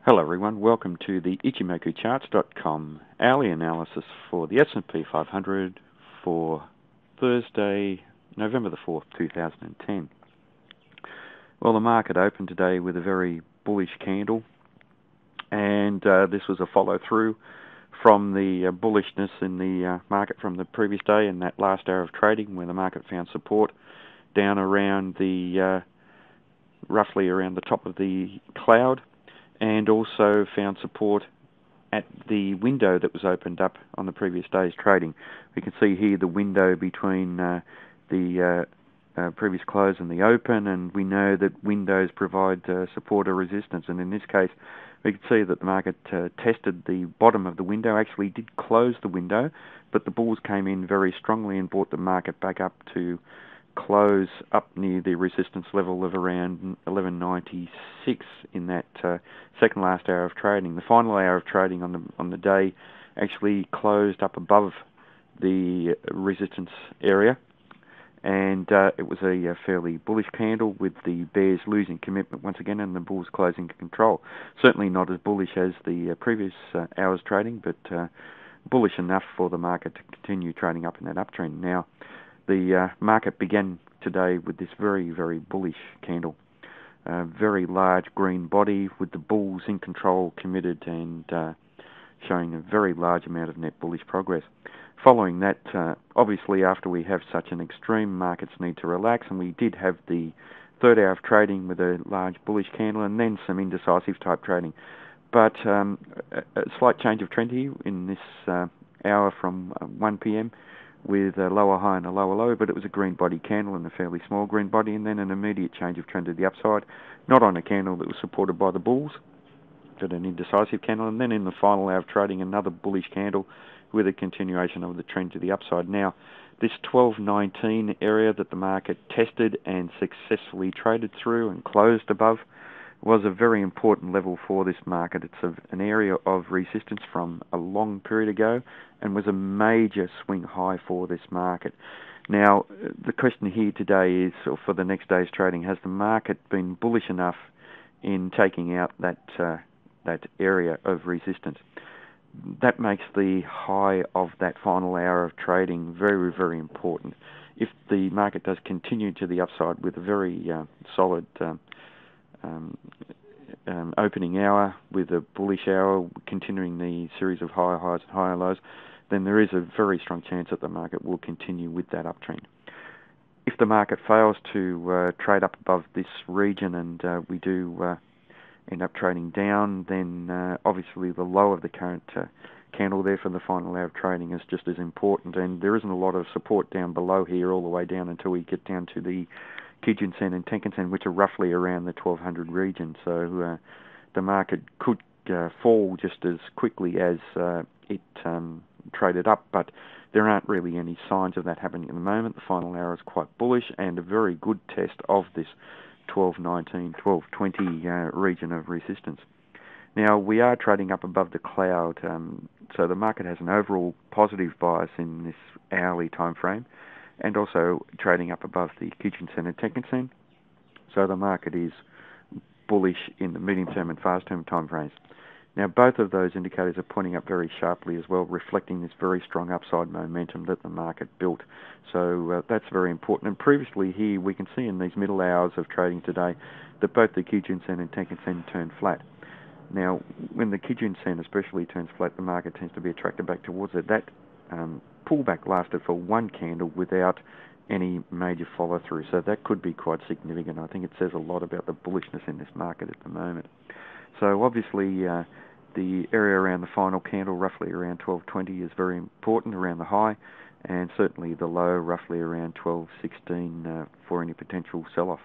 Hello everyone, welcome to the IchimokuCharts.com hourly analysis for the SP 500 for Thursday, November the 4th, 2010. Well, the market opened today with a very bullish candle, and this was a follow-through from the bullishness in the market from the previous day and that last hour of trading, where the market found support down around the roughly around the top of the cloud, and also found support at the window that was opened up on the previous day's trading. We can see here the window between the previous close and the open, and we know that windows provide support or resistance, and in this case we can see that the market tested the bottom of the window, actually did close the window, but the bulls came in very strongly and brought the market back up to close up near the resistance level of around 1196 in that second last hour of trading. The final hour of trading on the day actually closed up above the resistance area, and it was a fairly bullish candle, with the bears losing commitment once again and the bulls closing control. Certainly not as bullish as the previous hour's trading, but bullish enough for the market to continue trading up in that uptrend. Now, the market began today with this very, very bullish candle. Very large green body with the bulls in control, committed, and showing a very large amount of net bullish progress. Following that, obviously after we have such an extreme, markets need to relax, and we did have the third hour of trading with a large bullish candle and then some indecisive type trading. But a slight change of trend here in this hour from 1 p.m. with a lower high and a lower low, but it was a green body candle and a fairly small green body, and then an immediate change of trend to the upside, not on a candle that was supported by the bulls, but an indecisive candle, and then in the final hour of trading another bullish candle with a continuation of the trend to the upside. Now, this 1219 area that the market tested and successfully traded through and closed above was a very important level for this market. It's an area of resistance from a long period ago and was a major swing high for this market. Now, the question here today is, or for the next day's trading, has the market been bullish enough in taking out that area of resistance? That makes the high of that final hour of trading very, very important. If the market does continue to the upside with a very solid opening hour, with a bullish hour continuing the series of higher highs and higher lows, then there is a very strong chance that the market will continue with that uptrend. If the market fails to trade up above this region and we do end up trading down, then obviously the low of the current candle there for the final hour of trading is just as important, and there isn't a lot of support down below here all the way down until we get down to the Kijun-sen and Tenkan-sen, which are roughly around the 1200 region. So the market could fall just as quickly as it traded up, but there aren't really any signs of that happening at the moment. The final hour is quite bullish and a very good test of this 1219, 1220 region of resistance. Now, we are trading up above the cloud, so the market has an overall positive bias in this hourly time frame, and also trading up above the Kijun-sen and Tenkan-sen. So the market is bullish in the medium-term and fast-term time frames. Now, both of those indicators are pointing up very sharply as well, reflecting this very strong upside momentum that the market built. So that's very important. And previously here, we can see in these middle hours of trading today that both the Kijun-sen and Tenkan-sen turned flat. Now, when the Kijun-sen especially turns flat, the market tends to be attracted back towards it. That pullback lasted for one candle without any major follow-through, so that could be quite significant. I think it says a lot about the bullishness in this market at the moment. So obviously the area around the final candle, roughly around 1220, is very important around the high, and certainly the low roughly around 1216 for any potential sell-off.